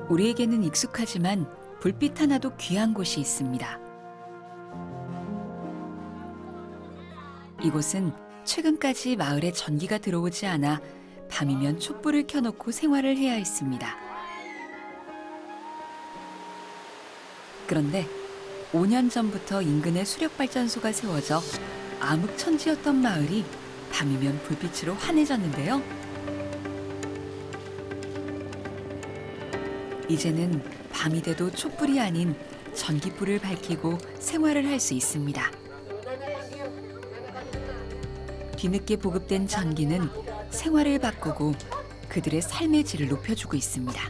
우리에게는 익숙하지만 불빛 하나도 귀한 곳이 있습니다. 이곳은 최근까지 마을에 전기가 들어오지 않아 밤이면 촛불을 켜놓고 생활을 해야 했습니다. 그런데 5년 전부터 인근에 수력발전소가 세워져 암흑천지였던 마을이 밤이면 불빛으로 환해졌는데요. 이제는 밤이 돼도 촛불이 아닌 전기불을 밝히고 생활을 할 수 있습니다. 뒤늦게 보급된 전기는 생활을 바꾸고 그들의 삶의 질을 높여주고 있습니다.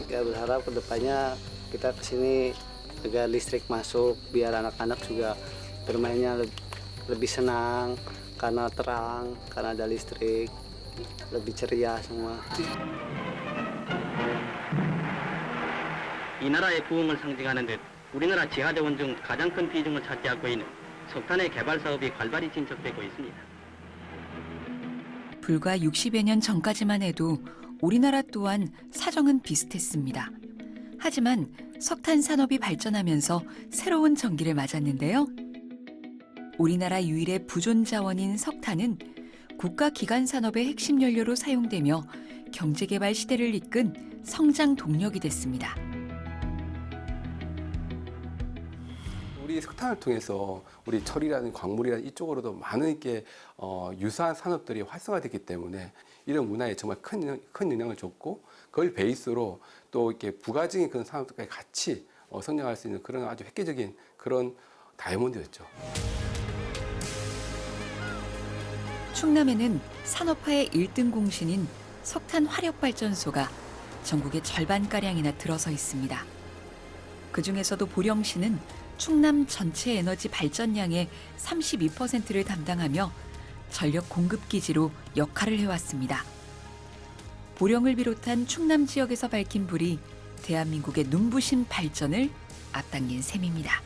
Kita berharap kedepannya kita kesini agar listrik masuk biar anak-anak juga bermainnya lebih senang karena terang, karena ada listrik, lebih ceria semua. 이 나라의 부흥을 상징하는 듯 우리나라 지하자원 중 가장 큰 비중을 차지하고 있는 석탄의 개발 사업이 활발히 진척되고 있습니다. 불과 60여 년 전까지만 해도 우리나라 또한 사정은 비슷했습니다. 하지만 석탄 산업이 발전하면서 새로운 전기를 맞았는데요. 우리나라 유일의 부존 자원인 석탄은 국가 기관 산업의 핵심 연료로 사용되며 경제개발 시대를 이끈 성장 동력이 됐습니다. 우리 석탄을 통해서 우리 철이라든 광물이라든 이쪽으로도 많은 이렇게 유사한 산업들이 활성화됐기 때문에 이런 문화에 정말 큰 영향을 줬고 그걸 베이스로 또 이렇게 부가적인 그런 산업들까지 같이 성장할 수 있는 그런 아주 획기적인 그런 다이아몬드였죠. 충남에는 산업화의 1등 공신인 석탄 화력발전소가 전국의 절반가량이나 들어서 있습니다. 그중에서도 보령시는 충남 전체 에너지 발전량의 32%를 담당하며 전력 공급 기지로 역할을 해왔습니다. 보령을 비롯한 충남 지역에서 밝힌 불이 대한민국의 눈부신 발전을 앞당긴 셈입니다.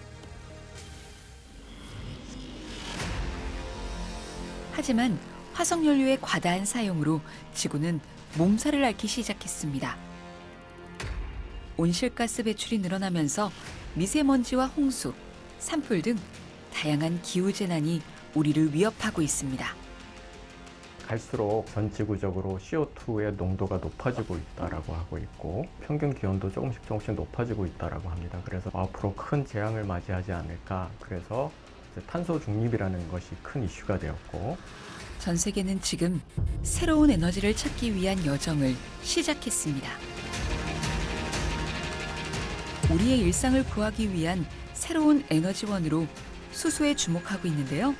하지만 화석연료의 과다한 사용으로 지구는 몸살을 앓기 시작했습니다. 온실가스 배출이 늘어나면서 미세먼지와 홍수, 산불 등 다양한 기후재난이 우리를 위협하고 있습니다. 갈수록 전 지구적으로 CO2의 농도가 높아지고 있다고 하고 있고 평균 기온도 조금씩 높아지고 있다고 합니다. 그래서 앞으로 큰 재앙을 맞이하지 않을까. 그래서 탄소 중립이라는 것이 큰 이슈가 되었고 전 세계는 지금 새로운 에너지를 찾기 위한 여정을 시작했습니다. 우리의 일상을 구하기 위한 새로운 에너지원으로 수소에 주목하고 있는데요.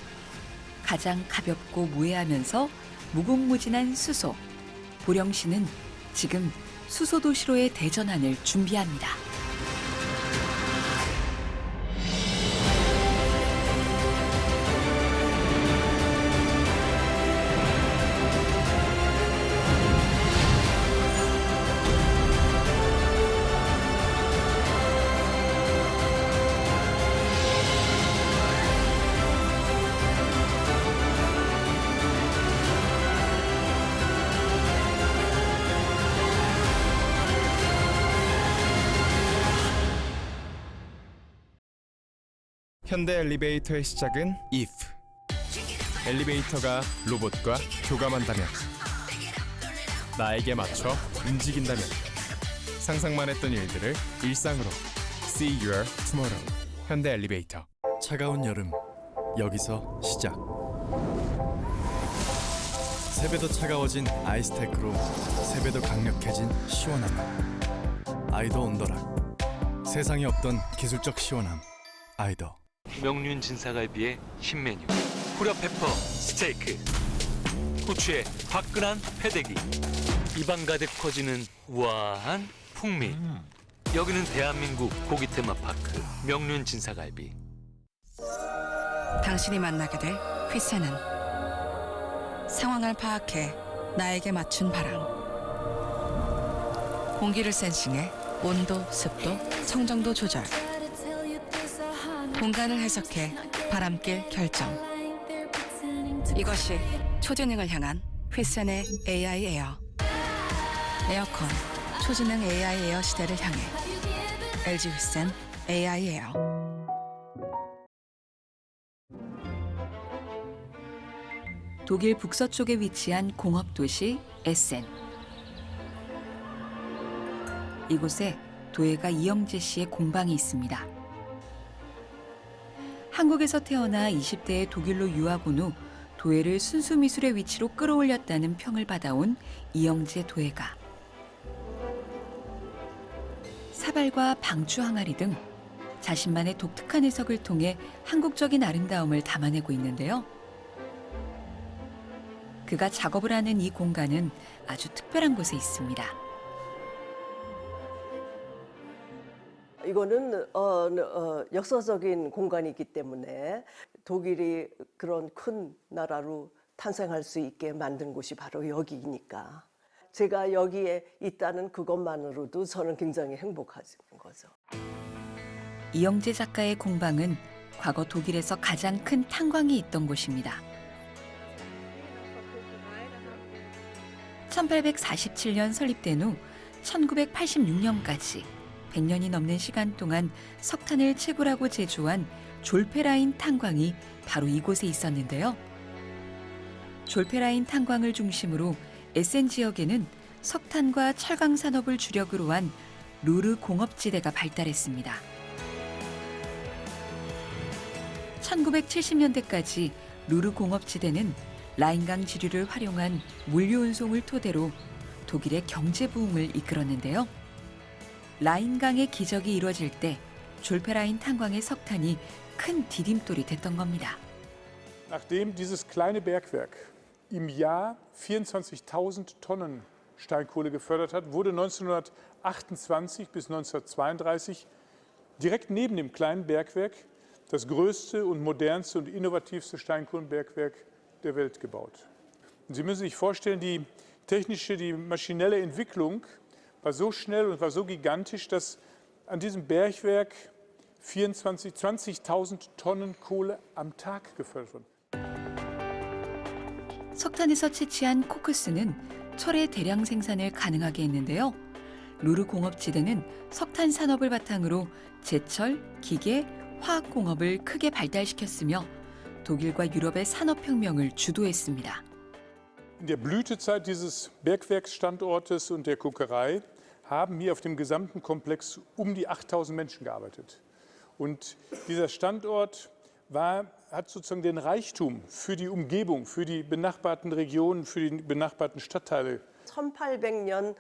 가장 가볍고 무해하면서 무궁무진한 수소. 보령시는 지금 수소도시로의 대전환을 준비합니다. 현대 엘리베이터의 시작은 if. 엘리베이터가 로봇과 교감한다면, 나에게 맞춰 움직인다면, 상상만 했던 일들을 일상으로. See your tomorrow. 현대 엘리베이터. 차가운 여름, 여기서 시작. 세배도 차가워진 아이스테크로 세배도 강력해진 시원함. 아이더 온더락. 세상에 없던 기술적 시원함. 아이더. 명륜 진사갈비의 신메뉴 후려페퍼 스테이크, 후추의 화끈한 패대기, 입안 가득 퍼지는 우아한 풍미. 여기는 대한민국 고기 테마파크 명륜 진사갈비. 당신이 만나게 될 휘세는 상황을 파악해 나에게 맞춘 바람. 공기를 센싱해 온도, 습도, 청정도 조절. 공간을 해석해 바람길 결정. 이것이 초지능을 향한 휘센의 AI 에어. 에어컨, 초지능 AI 에어 시대를 향해 LG 휘센 AI 에어. 독일 북서쪽에 위치한 공업도시 에센. 이곳에 도예가 이영재 씨의 공방이 있습니다. 한국에서 태어나 20대에 독일로 유학 온 후 도예를 순수미술의 위치로 끌어올렸다는 평을 받아온 이영재 도예가. 사발과 방추 항아리 등 자신만의 독특한 해석을 통해 한국적인 아름다움을 담아내고 있는데요. 그가 작업을 하는 이 공간은 아주 특별한 곳에 있습니다. 이거는 역사적인 공간이기 때문에 독일이 그런 큰 나라로 탄생할 수 있게 만든 곳이 바로 여기니까 제가 여기에 있다는 그것만으로도 저는 굉장히 행복한 거죠. 이영재 작가의 공방은 과거 독일에서 가장 큰 탄광이 있던 곳입니다. 1847년 설립된 후 1986년까지 100년이 넘는 시간 동안 석탄을 채굴하고 제조한 졸페라인 탄광이 바로 이곳에 있었는데요. 졸페라인 탄광을 중심으로 에센 지역에는 석탄과 철강 산업을 주력으로 한 루르 공업지대가 발달했습니다. 1970년대까지 루르 공업지대는 라인강 지류를 활용한 물류 운송을 토대로 독일의 경제 부흥을 이끌었는데요. 라인강의 기적이 이루어질 때 졸페라인 탄광의 석탄이 큰 디딤돌이 됐던 겁니다. Nachdem dieses kleine Bergwerk im Jahr 24.000 Tonnen Steinkohle gefördert hat, wurde 1928 bis 1932 direkt neben dem kleinen Bergwerk das größte und modernste und innovativste Steinkohlenbergwerk der Welt gebaut. Und Sie müssen sich vorstellen, die technische, die maschinelle Entwicklung war so schnell und war so gigantisch, dass an diesem Bergwerk 20.000 Tonnen Kohle am Tag gefördert wurden. 석탄에서 채취한 코크스는 철의 대량 생산을 가능하게 했는데요. 루르 공업지대는 석탄 산업을 바탕으로 제철, 기계, 화학공업을 크게 발달시켰으며 독일과 유럽의 산업혁명을 주도했습니다. In der Blütezeit dieses Bergwerksstandortes und der Kokerei haben hier auf dem gesamten Komplex um die 8.000 Menschen gearbeitet. Und dieser Standort hat sozusagen den Reichtum für die Umgebung, für die benachbarten Regionen, für die benachbarten Stadtteile. 1800년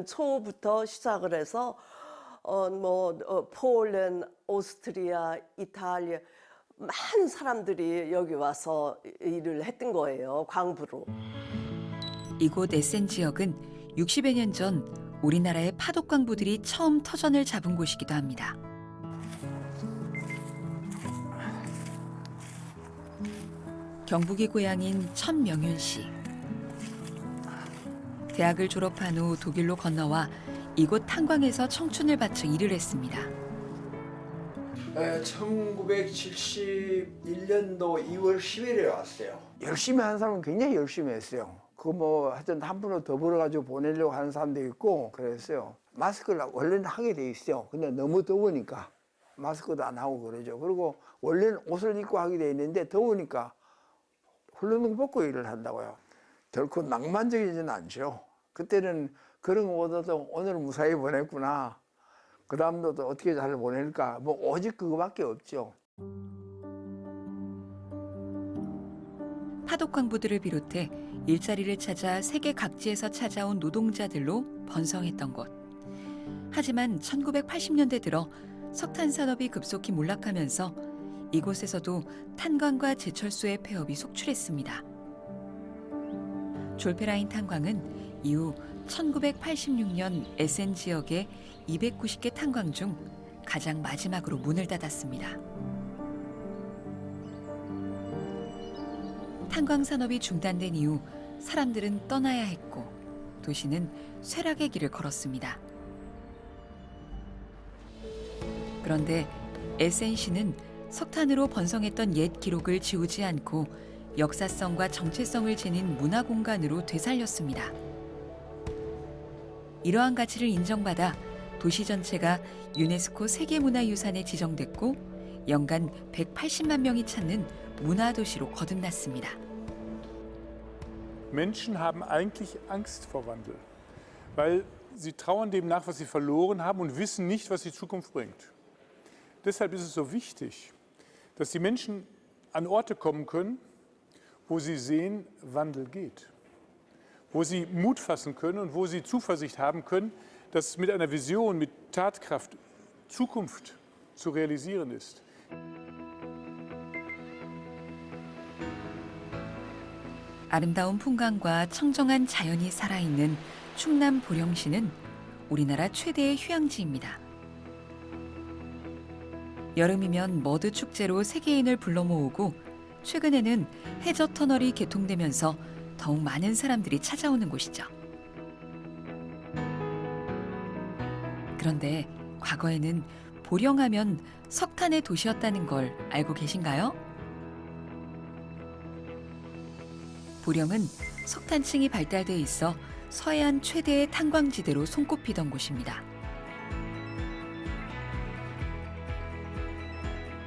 초부터 시작을 해서 폴란, 오스트리아, 이탈리아 많은 사람들이 여기 와서 일을 했던 거예요, 광부로. 이곳 에센 지역은 60여 년 전 우리나라의 파독광부들이 처음 터전을 잡은 곳이기도 합니다. 경북이 고향인 천명윤 씨. 대학을 졸업한 후 독일로 건너와 이곳 탄광에서 청춘을 바쳐 일을 했습니다. 1971년도 2월 10일에 왔어요. 열심히 하는 사람은 굉장히 열심히 했어요. 하여튼 한 푼을 더 벌어가지고 보내려고 하는 사람도 있고 그랬어요. 마스크를 원래는 하게 돼 있어요. 근데 너무 더우니까 마스크도 안 하고 그러죠. 그리고 원래는 옷을 입고 하게 돼 있는데 더우니까 훌렁 벗고 일을 한다고요. 결코 낭만적이지는 않죠. 그때는 그런 거보다도 오늘 무사히 보냈구나. 그 다음도 어떻게 잘 보낼까. 오직 그거밖에 없죠. 파독광부들을 비롯해 일자리를 찾아 세계 각지에서 찾아온 노동자들로 번성했던 곳. 하지만 1980년대 들어 석탄 산업이 급속히 몰락하면서 이곳에서도 탄광과 제철소의 폐업이 속출했습니다. 졸페라인 탄광은 이후 1986년 에센 지역의 290개 탄광 중 가장 마지막으로 문을 닫았습니다. 탄광 산업이 중단된 이후 사람들은 떠나야 했고 도시는 쇠락의 길을 걸었습니다. 그런데 에센시는 석탄으로 번성했던 옛 기록을 지우지 않고 역사성과 정체성을 지닌 문화 공간으로 되살렸습니다. 이러한 가치를 인정받아 도시 전체가 유네스코 세계문화유산에 지정됐고 연간 180만 명이 찾는 문화도시로 거듭났습니다. Menschen haben eigentlich Angst vor Wandel, weil sie trauern dem nach, was sie verloren haben und wissen nicht, was die Zukunft bringt. Deshalb ist es so wichtig, dass die Menschen an Orte kommen können, wo sie sehen, Wandel geht, wo sie Mut fassen können und wo sie Zuversicht haben können, dass mit einer Vision, mit Tatkraft Zukunft zu realisieren ist. 아름다운 풍광과 청정한 자연이 살아있는 충남 보령시는 우리나라 최대의 휴양지입니다. 여름이면 머드 축제로 세계인을 불러 모으고 최근에는 해저 터널이 개통되면서 더욱 많은 사람들이 찾아오는 곳이죠. 그런데 과거에는 보령하면 석탄의 도시였다는 걸 알고 계신가요? 보령은 석탄층이 발달돼 있어 서해안 최대의 탄광지대로 손꼽히던 곳입니다.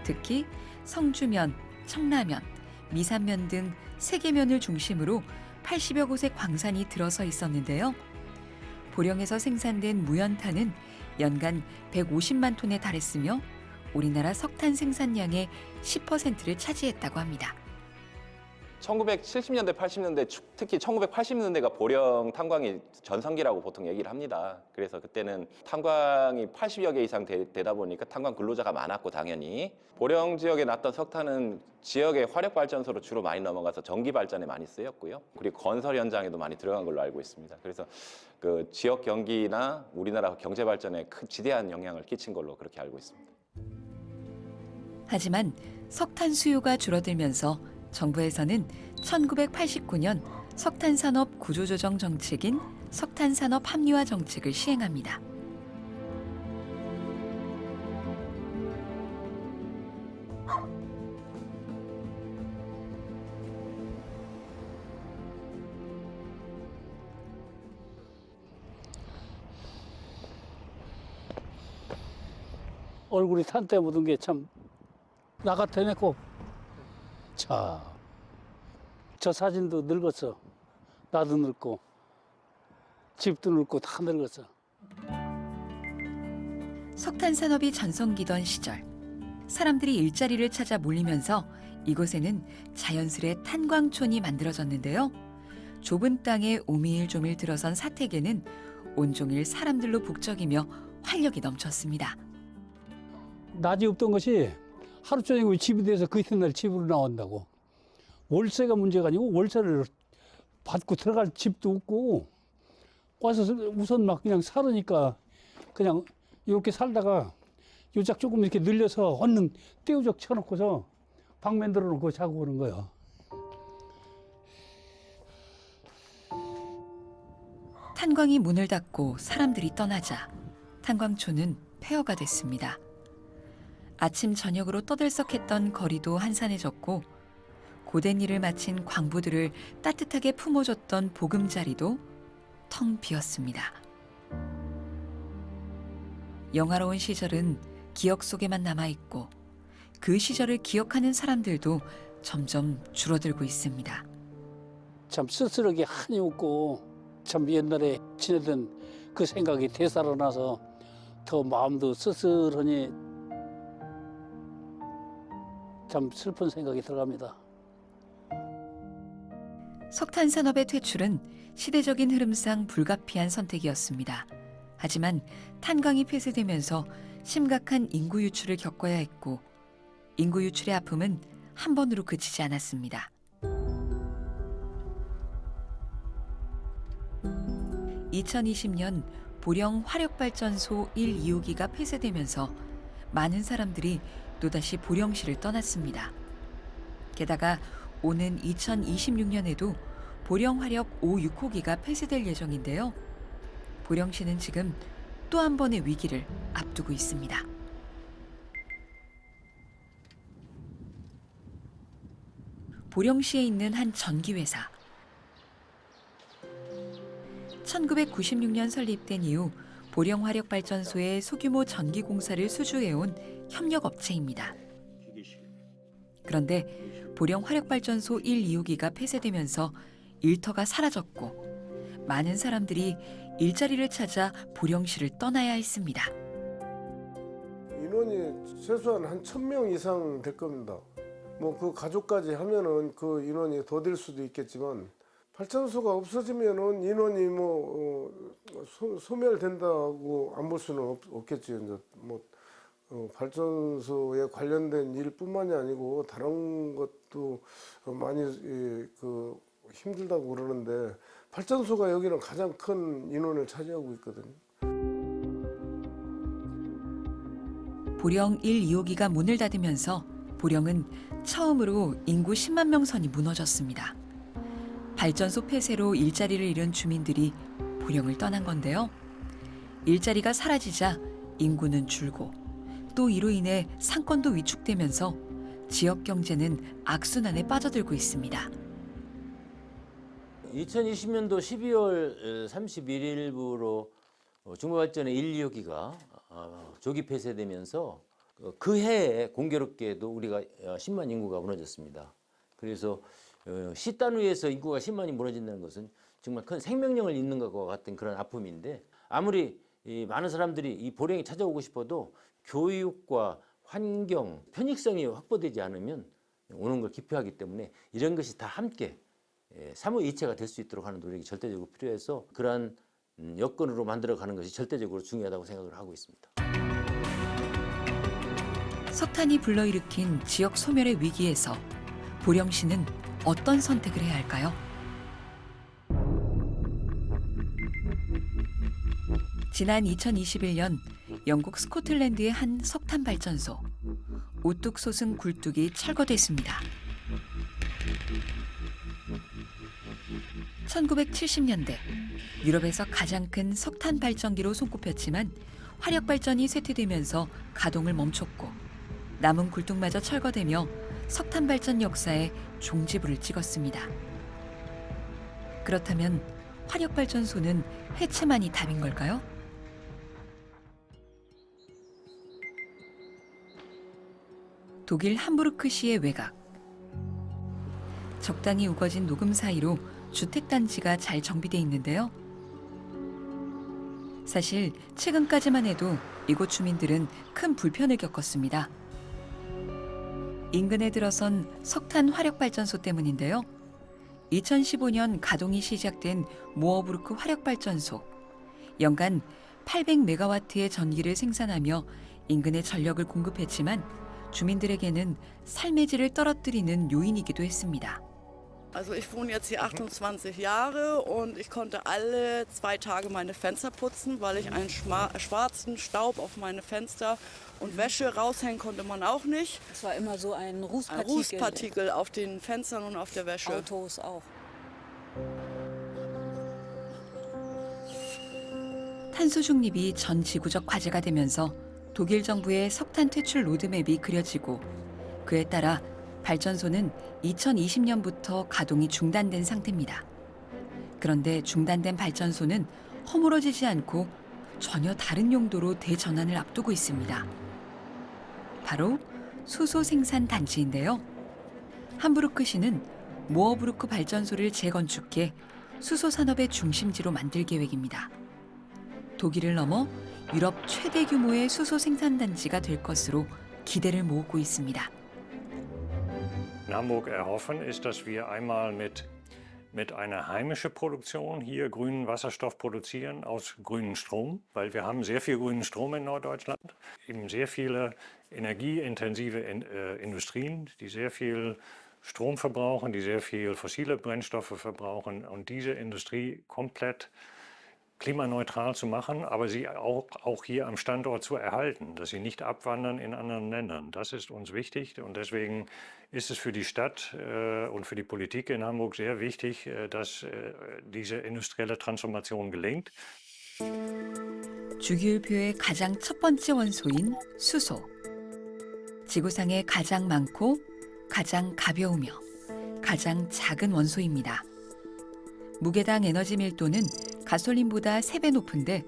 특히 성주면, 청라면, 미산면 등 세 개 면을 중심으로 80여 곳의 광산이 들어서 있었는데요. 보령에서 생산된 무연탄은 연간 150만 톤에 달했으며 우리나라 석탄 생산량의 10%를 차지했다고 합니다. 1970년대, 80년대, 특히 1980년대가 보령 탄광이 전성기라고 보통 얘기를 합니다. 그래서 그때는 탄광이 80여 개 이상 되다 보니까 탄광 근로자가 많았고 당연히 보령 지역에 났던 석탄은 지역의 화력발전소로 주로 많이 넘어가서 전기 발전에 많이 쓰였고요. 그리고 건설 현장에도 많이 들어간 걸로 알고 있습니다. 그래서 그 지역 경기나 우리나라 경제 발전에 지대한 영향을 끼친 걸로 그렇게 알고 있습니다. 하지만 석탄 수요가 줄어들면서 정부에서는 1989년 석탄산업 구조조정 정책인 석탄산업 합리화 정책을 시행합니다. 얼굴이 탄 때 묻은 게 참 나 같아네 꼭. 자, 저 사진도 늙었어. 나도 늙고 집도 늙고 다 늙었어. 석탄 산업이 전성기던 시절, 사람들이 일자리를 찾아 몰리면서 이곳에는 자연스레 탄광촌이 만들어졌는데요. 좁은 땅에 오밀조밀 들어선 사택에는 온종일 사람들로 북적이며 활력이 넘쳤습니다. 낮이 없던 것이 하루 저녁에 집이 돼서 그 이튿날 집으로 나온다고. 월세가 문제가 아니고 월세를 받고 들어갈 집도 없고 와서 우선 막 그냥 살으니까 그냥 이렇게 살다가 요작 조금 이렇게 늘려서 얼른 떼우적 쳐놓고서 방 만들어 놓고 자고 오는 거예요. 탄광이 문을 닫고 사람들이 떠나자 탄광촌은 폐허가 됐습니다. 아침 저녁으로 떠들썩했던 거리도 한산해졌고 고된 일을 마친 광부들을 따뜻하게 품어줬던 보금자리도 텅 비었습니다. 영화로운 시절은 기억 속에만 남아있고 그 시절을 기억하는 사람들도 점점 줄어들고 있습니다. 참 쓸쓸하게 한이 웃고 참 옛날에 지내던 그 생각이 되살아나서 더 마음도 쓸쓸하니 참 슬픈 생각이 들어갑니다. 석탄 산업의 퇴출은 시대적인 흐름상 불가피한 선택이었습니다. 하지만 탄광이 폐쇄되면서 심각한 인구 유출을 겪어야 했고 인구 유출의 아픔은 한 번으로 그치지 않았습니다. 2020년 보령 화력발전소 1, 2호기가 폐쇄되면서 많은 사람들이 또다시 보령시를 떠났습니다. 게다가 오는 2026년에도 보령화력 5, 6호기가 폐쇄될 예정인데요. 보령시는 지금 또 한 번의 위기를 앞두고 있습니다. 보령시에 있는 한 전기회사. 1996년 설립된 이후 보령화력발전소의 소규모 전기 공사를 수주해온 협력업체입니다. 그런데 보령화력발전소 1, 2호기가 폐쇄되면서 일터가 사라졌고 많은 사람들이 일자리를 찾아 보령시를 떠나야 했습니다. 인원이 최소한 한 1,000명 이상 될 겁니다. 뭐 그 가족까지 하면은 그 인원이 더 될 수도 있겠지만 발전소가 없어지면은 인원이 소멸된다고 안 볼 수는 없겠죠. 이제 발전소에 관련된 일뿐만이 아니고 다른 것도 많이 힘들다고 그러는데 발전소가 여기는 가장 큰 인원을 차지하고 있거든요. 보령 1, 2호기가 문을 닫으면서 보령은 처음으로 인구 10만 명 선이 무너졌습니다. 발전소 폐쇄로 일자리를 잃은 주민들이 보령을 떠난 건데요. 일자리가 사라지자 인구는 줄고 또 이로 인해 상권도 위축되면서 지역 경제는 악순환에 빠져들고 있습니다. 2020년도 12월 31일부로 중부발전의 1, 2호기가 조기 폐쇄되면서 그 해에 공교롭게도 우리가 10만 인구가 무너졌습니다. 그래서 시 단위에서 인구가 10만이 무너진다는 것은 정말 큰 생명력을 잃는 것과 같은 그런 아픔인데 아무리 많은 사람들이 이 보령에 찾아오고 싶어도 교육과 환경, 편익성이 확보되지 않으면 오는 걸 기피하기 때문에 이런 것이 다 함께 삼위일체가 될 수 있도록 하는 노력이 절대적으로 필요해서 그러한 여건으로 만들어가는 것이 절대적으로 중요하다고 생각을 하고 있습니다. 석탄이 불러일으킨 지역 소멸의 위기에서 보령시는 어떤 선택을 해야 할까요? 지난 2021년 영국 스코틀랜드의 한 석탄 발전소. 우뚝 솟은 굴뚝이 철거됐습니다. 1970년대 유럽에서 가장 큰 석탄 발전기로 손꼽혔지만 화력 발전이 쇠퇴되면서 가동을 멈췄고 남은 굴뚝마저 철거되며 석탄 발전 역사에 종지부를 찍었습니다. 그렇다면 화력 발전소는 해체만이 답인 걸까요? 독일 함부르크시의 외곽. 적당히 우거진 녹음 사이로 주택단지가 잘 정비돼 있는데요. 사실 최근까지만 해도 이곳 주민들은 큰 불편을 겪었습니다. 인근에 들어선 석탄 화력발전소 때문인데요. 2015년 가동이 시작된 모어부르크 화력발전소. 연간 800메가와트의 전기를 생산하며 인근에 전력을 공급했지만 주민들에게는 삶의 질을 떨어뜨리는 요인이기도 했습니다. Also ich wohne jetzt hier 28 Jahre und ich konnte alle 2 Tage meine Fenster putzen, weil ich einen schwarzen Staub auf meine Fenster und Wäsche raushängen konnte man auch nicht. Es war immer so ein Rußpartikel. Ein Rußpartikel auf den Fenstern und auf der Wäsche. Autos auch. 탄소 중립이 전 지구적 과제가 되면서 독일 정부의 석탄 퇴출 로드맵이 그려지고 그에 따라 발전소는 2020년부터 가동이 중단된 상태입니다. 그런데 중단된 발전소는 허물어지지 않고 전혀 다른 용도로 대전환을 앞두고 있습니다. 바로 수소 생산 단지인데요. 함부르크시는 모어부르크 발전소를 재건축해 수소 산업의 중심지로 만들 계획입니다. 독일을 넘어 유럽 최대 규모의 수소 생산 단지가 될 것으로 기대를 모으고 있습니다. In Hamburg erhoffen ist, dass wir einmal mit einer heimischen Produktion hier grünen Wasserstoff produzieren aus grünem Strom, weil wir haben sehr viel grünen Strom in Norddeutschland, eben sehr viele energieintensive Industrien, die sehr viel Strom verbrauchen, die sehr viel fossile Brennstoffe verbrauchen und diese Industrie komplett klimaneutral zu machen, aber sie auch hier am Standort zu erhalten, dass sie nicht abwandern in anderen Ländern. Das ist uns wichtig und deswegen ist es für die Stadt und für die Politik in Hamburg sehr wichtig, dass diese industrielle Transformation gelingt. 주기율표의 가장 첫 번째 원소인 수소. 지구상에 가장 많고 가장 가벼우며 가장 작은 원소입니다. 무게당 에너지 밀도는 가솔린보다 3배 높은데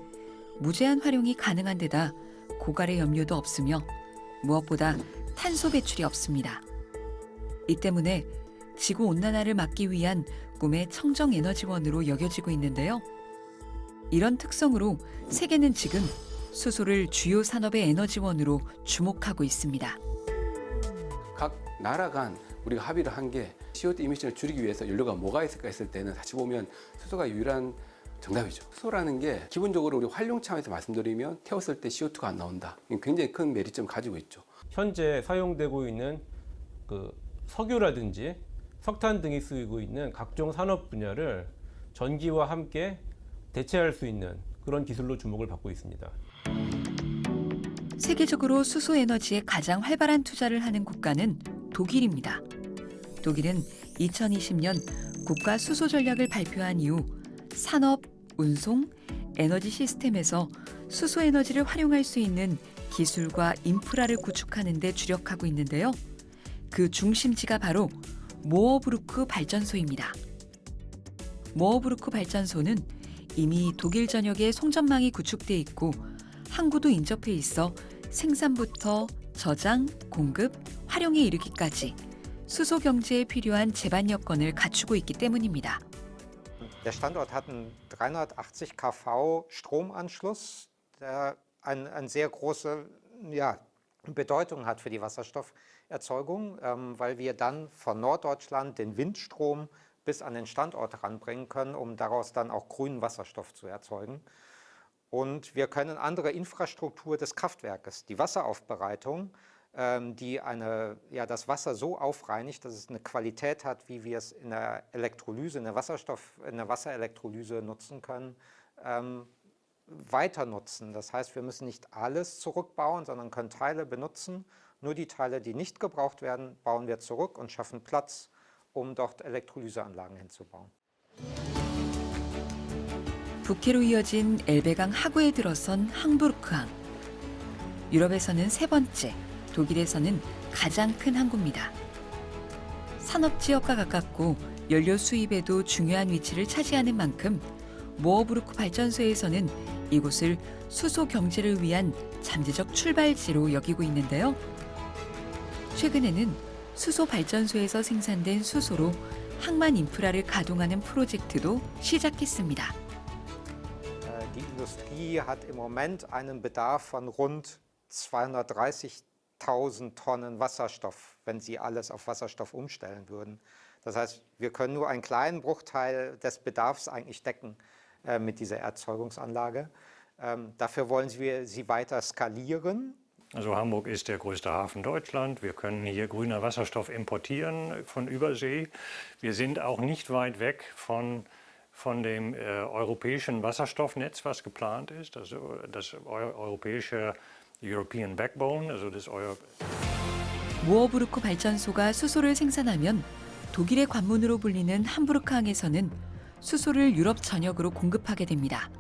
무제한 활용이 가능한 데다 고갈의 염려도 없으며 무엇보다 탄소 배출이 없습니다. 이 때문에 지구온난화를 막기 위한 꿈의 청정에너지원으로 여겨지고 있는데요. 이런 특성으로 세계는 지금 수소를 주요 산업의 에너지원으로 주목하고 있습니다. 각 나라 간 우리가 합의를 한 게 CO2 이미션을 줄이기 위해서 연료가 뭐가 있을까 했을 때는 사실 보면 수소가 유일한 정답이죠. 수소라는 게 기본적으로 우리 활용 차원에서 말씀드리면 태웠을 때 CO2가 안 나온다. 굉장히 큰 메리점을 가지고 있죠. 현재 사용되고 있는 그 석유라든지 석탄 등이 쓰이고 있는 각종 산업 분야를 전기와 함께 대체할 수 있는 그런 기술로 주목을 받고 있습니다. 세계적으로 수소 에너지에 가장 활발한 투자를 하는 국가는 독일입니다. 독일은 2020년 국가 수소 전략을 발표한 이후 산업, 운송, 에너지 시스템에서 수소 에너지를 활용할 수 있는 기술과 인프라를 구축하는 데 주력하고 있는데요. 그 중심지가 바로 모어브루크 발전소입니다. 모어브루크 발전소는 이미 독일 전역에 송전망이 구축돼 있고 항구도 인접해 있어 생산부터 저장, 공급, 활용에 이르기까지 수소 경제에 필요한 제반 여건을 갖추고 있기 때문입니다. Der Standort hat einen 380 kV Stromanschluss, der eine sehr große Bedeutung hat für die Wasserstofferzeugung, weil wir dann von Norddeutschland den Windstrom bis an den Standort ranbringen können, um daraus dann auch grünen Wasserstoff zu erzeugen. Und wir können andere Infrastruktur des Kraftwerkes, die Wasseraufbereitung, die das Wasser so aufreinigt, dass es eine Qualität hat, wie wir es in der Elektrolyse, in der Wasserelektrolyse nutzen können, weiter nutzen. Das heißt, wir müssen nicht alles zurückbauen, sondern können Teile benutzen. Nur die Teile, die nicht gebraucht werden, bauen wir zurück und schaffen Platz, um dort Elektrolyseanlagen hinzubauen. 북해로 이어진 엘베강 하구에 들어선 함부르크항. 유럽에서는 세 번째, 독일에서는 가장 큰 항구입니다. 산업지역과 가깝고 연료 수입에도 중요한 위치를 차지하는 만큼 모어브루크 발전소에서는 이곳을 수소 경제를 위한 잠재적 출발지로 여기고 있는데요. 최근에는 수소 발전소에서 생산된 수소로 항만 인프라를 가동하는 프로젝트도 시작했습니다. Die Industrie hat im Moment einen Bedarf von rund 230.000 Tonnen Wasserstoff, wenn sie alles auf Wasserstoff umstellen würden. Das heißt, wir können nur einen kleinen Bruchteil des Bedarfs eigentlich decken mit dieser Erzeugungsanlage. Dafür wollen wir sie weiter skalieren. Also Hamburg ist der größte Hafen Deutschlands. Wir können hier grüner Wasserstoff importieren von Übersee. Wir sind auch nicht weit weg von dem europäischen Wasserstoffnetz, was geplant ist, also das europäische European Backbone, also das 모어브루크 발전소가 수소를 생산하면 독일의 관문으로 불리는 함부르크항에서는 수소를 유럽 전역으로 공급하게 됩니다.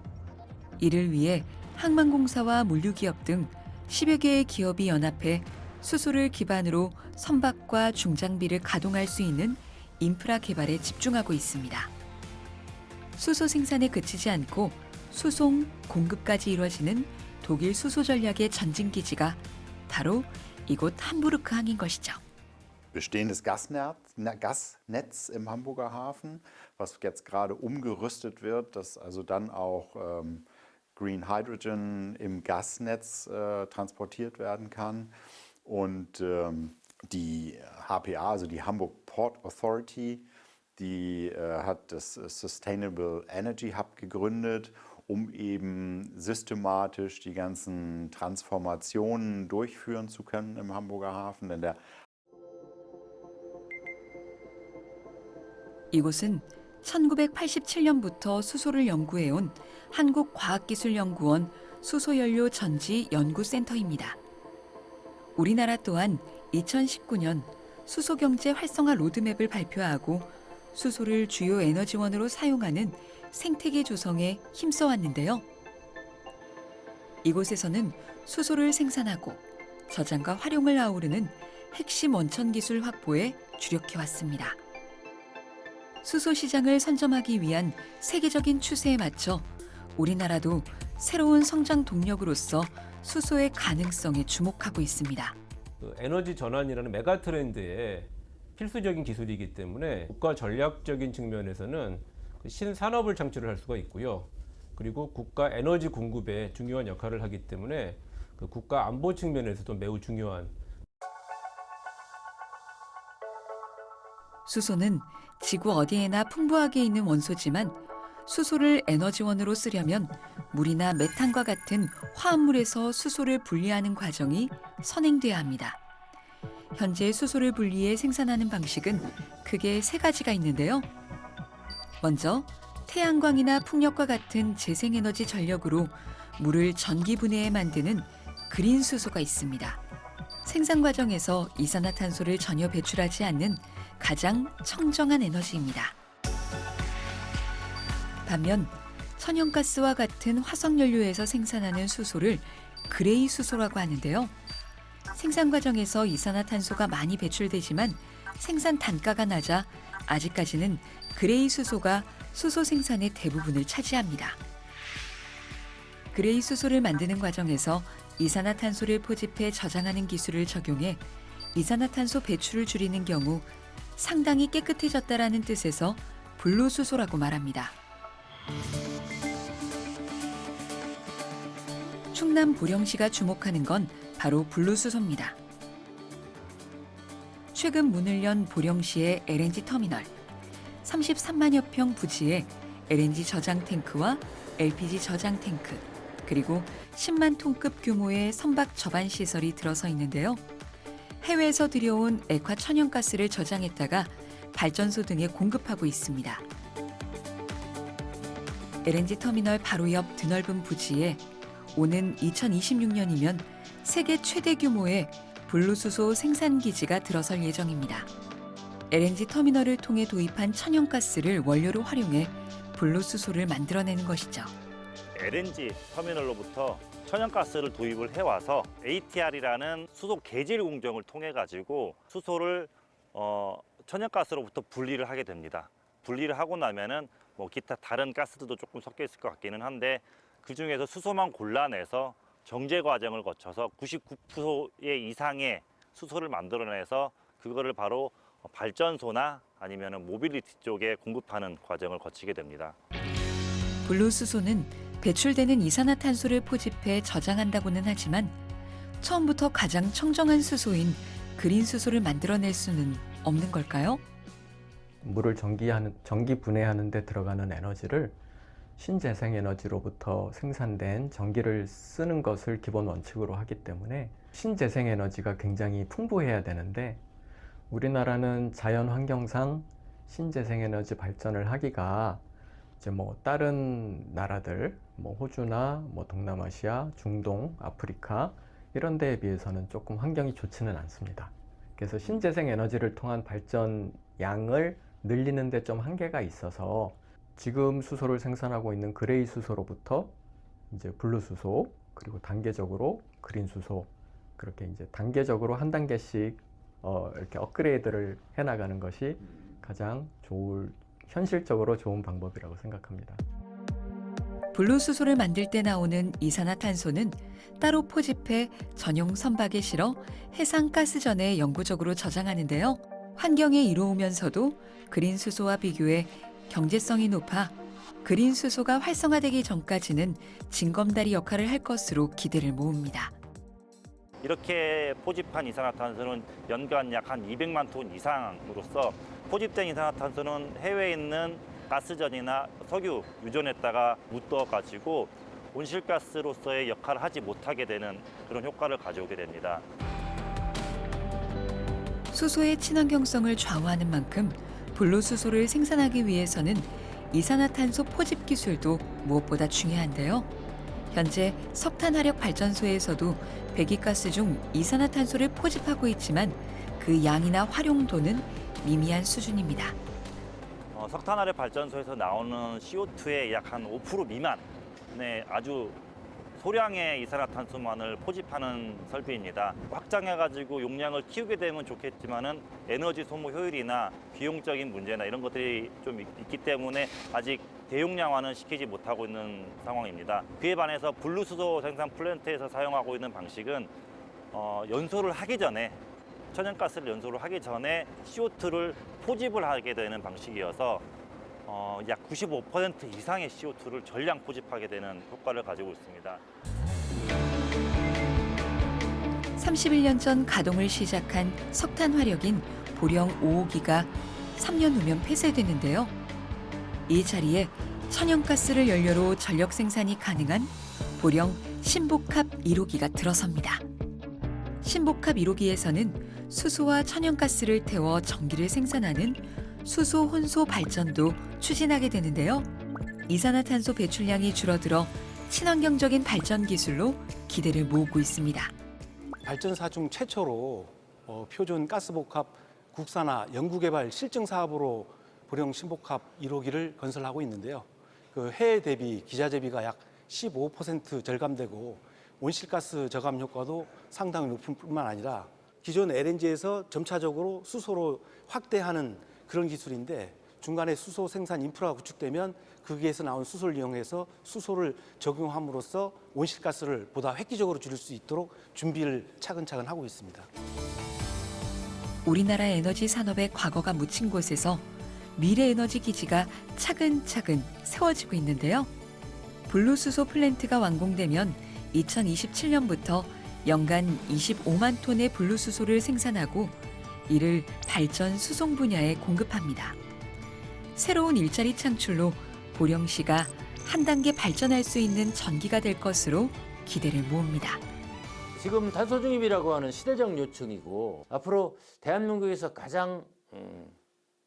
이를 위해 항만공사와 물류기업 등 10여 개의 기업이 연합해 수소를 기반으로 선박과 중장비를 가동할 수 있는 인프라 개발에 집중하고 있습니다. 수소 생산에 그치지 않고 수송, 공급까지 이루어지는 독일 수소 전략의 전진기지가 바로 이곳 함부르크항인 것이죠. Bestehendes Gasnetz im Hamburger Hafen, was jetzt gerade umgerüstet wird, dass also dann auch Green Hydrogen im Gasnetz transportiert werden kann. Und die HPA, also die Hamburg Port Authority, die hat das Sustainable Energy Hub gegründet, um eben systematisch die ganzen Transformationen durchführen zu können im Hamburger Hafen. Denn 이곳은 1987년부터 수소를 연구해온 한국과학기술연구원 수소연료 전지 연구센터입니다. 우리나라 또한 2019년 수소경제 활성화 로드맵을 발표하고 수소를 주요 에너지원으로 사용하는 생태계 조성에 힘써왔는데요. 이곳에서는 수소를 생산하고 저장과 활용을 아우르는 핵심 원천 기술 확보에 주력해왔습니다. 수소 시장을 선점하기 위한 세계적인 추세에 맞춰 우리나라도 새로운 성장 동력으로서 수소의 가능성에 주목하고 있습니다. 에너지 전환이라는 메가 트렌드의 필수적인 기술이기 때문에 국가 전략적인 측면에서는 신산업을 창출을 할 수가 있고요. 그리고 국가 에너지 공급에 중요한 역할을 하기 때문에 국가 안보 측면에서도 매우 중요한. 수소는 지구 어디에나 풍부하게 있는 원소지만 수소를 에너지원으로 쓰려면 물이나 메탄과 같은 화합물에서 수소를 분리하는 과정이 선행돼야 합니다. 현재 수소를 분리해 생산하는 방식은 크게 3가지가 있는데요. 먼저 태양광이나 풍력과 같은 재생에너지 전력으로 물을 전기 분해해 만드는 그린 수소가 있습니다. 생산 과정에서 이산화탄소를 전혀 배출하지 않는 가장 청정한 에너지입니다. 반면 천연가스와 같은 화석연료에서 생산하는 수소를 그레이 수소라고 하는데요. 생산 과정에서 이산화탄소가 많이 배출되지만 생산 단가가 낮아 아직까지는 그레이 수소가 수소 생산의 대부분을 차지합니다. 그레이 수소를 만드는 과정에서 이산화탄소를 포집해 저장하는 기술을 적용해 이산화탄소 배출을 줄이는 경우 상당히 깨끗해졌다라는 뜻에서 블루 수소라고 말합니다. 충남 보령시가 주목하는 건 바로 블루 수소입니다. 최근 문을 연 보령시의 LNG 터미널. 33만여 평 부지에 LNG 저장 탱크와 LPG 저장 탱크, 그리고 10만 톤급 규모의 선박 저반 시설이 들어서 있는데요. 해외에서 들여온 액화 천연가스를 저장했다가 발전소 등에 공급하고 있습니다. LNG 터미널 바로 옆 드넓은 부지에 오는 2026년이면 세계 최대 규모의 블루수소 생산기지가 들어설 예정입니다. LNG 터미널을 통해 도입한 천연가스를 원료로 활용해 블루수소를 만들어내는 것이죠. LNG 터미널로부터 천연가스를 도입을 해와서 ATR이라는 수소 계질 공정을 통해 가지고 수소를 천연가스로부터 분리를 하게 됩니다. 분리를 하고 나면은 뭐 기타 다른 가스들도 조금 섞여 있을 것 같기는 한데 그 중에서 수소만 골라내서 정제 과정을 거쳐서 99% 이상의 수소를 만들어내서 그거를 바로 발전소나 아니면 모빌리티 쪽에 공급하는 과정을 거치게 됩니다. 블루수소는 배출되는 이산화탄소를 포집해 저장한다고는 하지만 처음부터 가장 청정한 수소인 그린 수소를 만들어낼 수는 없는 걸까요? 물을 전기 분해하는 데 들어가는 에너지를 신재생 에너지로부터 생산된 전기를 쓰는 것을 기본 원칙으로 하기 때문에 신재생 에너지가 굉장히 풍부해야 되는데 우리나라는 자연 환경상 신재생 에너지 발전을 하기가 이제 뭐 다른 나라들, 뭐 호주나 뭐 동남아시아, 중동, 아프리카 이런 데에 비해서는 조금 환경이 좋지는 않습니다. 그래서 신재생 에너지를 통한 발전 양을 늘리는 데 좀 한계가 있어서 지금 수소를 생산하고 있는 그레이 수소로부터 이제 블루 수소, 그리고 단계적으로 그린 수소, 그렇게 이제 단계적으로 한 단계씩 이렇게 업그레이드를 해나가는 것이 가장 현실적으로 좋은 방법이라고 생각합니다. 블루 수소를 만들 때 나오는 이산화탄소는 따로 포집해 전용 선박에 실어 해상가스전에 영구적으로 저장하는데요. 환경에 이로우면서도 그린 수소와 비교해 경제성이 높아 그린 수소가 활성화되기 전까지는 징검다리 역할을 할 것으로 기대를 모읍니다. 이렇게 포집한 이산화탄소는 연간 약 한 200만 톤 이상으로서 포집된 이산화탄소는 해외에 있는 가스전이나 석유 유전에다가 묻어가지고 온실가스로서의 역할을 하지 못하게 되는 그런 효과를 가져오게 됩니다. 수소의 친환경성을 좌우하는 만큼 블루수소를 생산하기 위해서는 이산화탄소 포집 기술도 무엇보다 중요한데요. 현재 석탄화력 발전소에서도 배기가스 중 이산화탄소를 포집하고 있지만 그 양이나 활용도는 미미한 수준입니다. 석탄화력 발전소에서 나오는 CO2의 약 한 5% 미만의 아주 소량의 이산화탄소만을 포집하는 설비입니다. 확장해가지고 용량을 키우게 되면 좋겠지만은 에너지 소모 효율이나 비용적인 문제나 이런 것들이 좀 있기 때문에 아직 대용량화는 시키지 못하고 있는 상황입니다. 그에 반해서 분리수소 생산 플랜트에서 사용하고 있는 방식은 연소를 하기 전에 천연가스를 연소를 하기 전에 CO2를 포집을 하게 되는 방식이어서 약 95% 이상의 CO2를 전량 포집하게 되는 효과를 가지고 있습니다. 31년 전 가동을 시작한 석탄 화력인 보령 5호기가 3년 후면 폐쇄되는데요. 이 자리에 천연가스를 연료로 전력 생산이 가능한 보령 신복합 1호기가 들어섭니다. 신복합 1호기에서는 수소와 천연가스를 태워 전기를 생산하는 수소 혼소 발전도 추진하게 되는데요. 이산화탄소 배출량이 줄어들어 친환경적인 발전 기술로 기대를 모으고 있습니다. 발전사 중 최초로 표준 가스복합 국산화 연구개발 실증 사업으로 보령 신복합 1호기를 건설하고 있는데요. 그 해외 대비 기자 재비가 약 15% 절감되고 온실가스 저감 효과도 상당히 높을 뿐만 아니라 기존 LNG에서 점차적으로 수소로 확대하는 그런 기술인데 중간에 수소 생산 인프라가 구축되면 거기에서 나온 수소를 이용해서 수소를 적용함으로써 온실가스를 보다 획기적으로 줄일 수 있도록 준비를 차근차근 하고 있습니다. 우리나라 에너지 산업의 과거가 묻힌 곳에서 미래 에너지 기지가 차근차근 세워지고 있는데요. 분리수소 플랜트가 완공되면 2027년부터 연간 25만 톤의 분리수소를 생산하고 이를 발전 수송 분야에 공급합니다. 새로운 일자리 창출로 보령시가 한 단계 발전할 수 있는 전기가 될 것으로 기대를 모읍니다. 지금 탄소 중립이라고 하는 시대적 요청이고 앞으로 대한민국에서 가장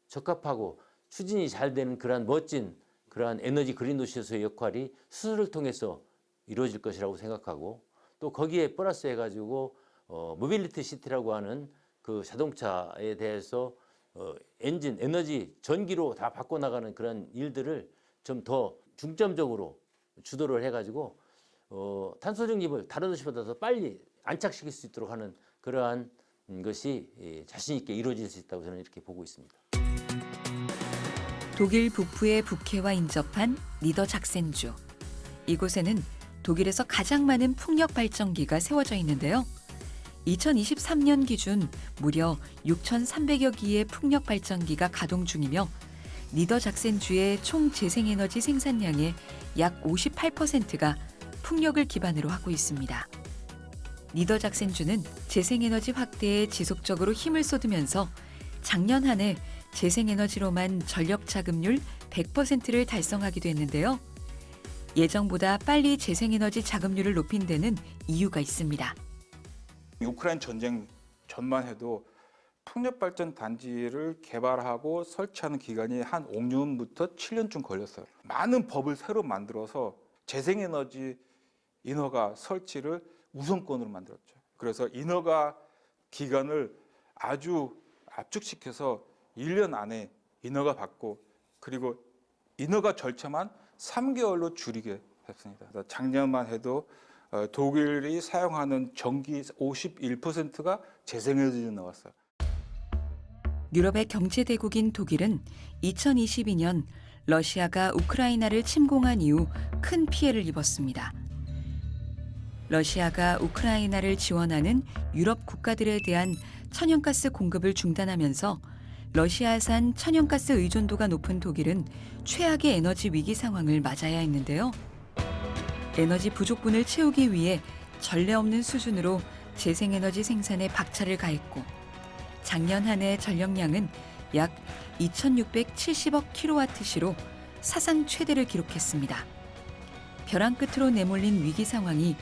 적합하고 추진이 잘 되는 그러한 멋진 그러한 에너지 그린 도시에서의 역할이 수소를 통해서 이루어질 것이라고 생각하고 또 거기에 플러스 해가지고 모빌리티 시티라고 하는 그 자동차에 대해서 엔진, 에너지, 전기로 다 바꿔나가는 그런 일들을 좀 더 중점적으로 주도를 해가지고 탄소 중립을 다른 도시보다 더 빨리 안착시킬 수 있도록 하는 그러한 것이 자신 있게 이루어질 수 있다고 저는 이렇게 보고 있습니다. 독일 북부의 북해와 인접한 니더작센주. 이곳에는 독일에서 가장 많은 풍력 발전기가 세워져 있는데요. 2023년 기준 무려 6,300여 기의 풍력 발전기가 가동 중이며 니더작센주의 총 재생에너지 생산량의 약 58%가 풍력을 기반으로 하고 있습니다. 니더작센주는 재생에너지 확대에 지속적으로 힘을 쏟으면서 작년 한 해 재생에너지로만 전력 자급률 100%를 달성하기도 했는데요. 예정보다 빨리 재생에너지 자급률을 높인 데는 이유가 있습니다. 우크라이나 전쟁 전만 해도 풍력발전 단지를 개발하고 설치하는 기간이 한 5년부터 7년쯤 걸렸어요. 많은 법을 새로 만들어서 재생에너지 인허가 설치를 우선권으로 만들었죠. 그래서 인허가 기간을 아주 압축시켜서 1년 안에 인허가 받고 그리고 인허가 절차만 3개월로 줄이게 했습니다. 작년만 해도 독일이 사용하는 전기 51%가 재생에너지로 나왔어요. 유럽의 경제 대국인 독일은 2022년 러시아가 우크라이나를 침공한 이후 큰 피해를 입었습니다. 러시아가 우크라이나를 지원하는 유럽 국가들에 대한 천연가스 공급을 중단하면서 러시아산 천연가스 의존도가 높은 독일은 최악의 에너지 위기 상황을 맞아야 했는데요. 에너지 부족분을 채우기 위해 전례 없는 수준으로 재생에너지 생산에 박차를 가했고 작년 한 해 전력량은 약 2,670억 킬로와트시로 사상 최대를 기록했습니다. 벼랑 끝으로 내몰린 위기 상황이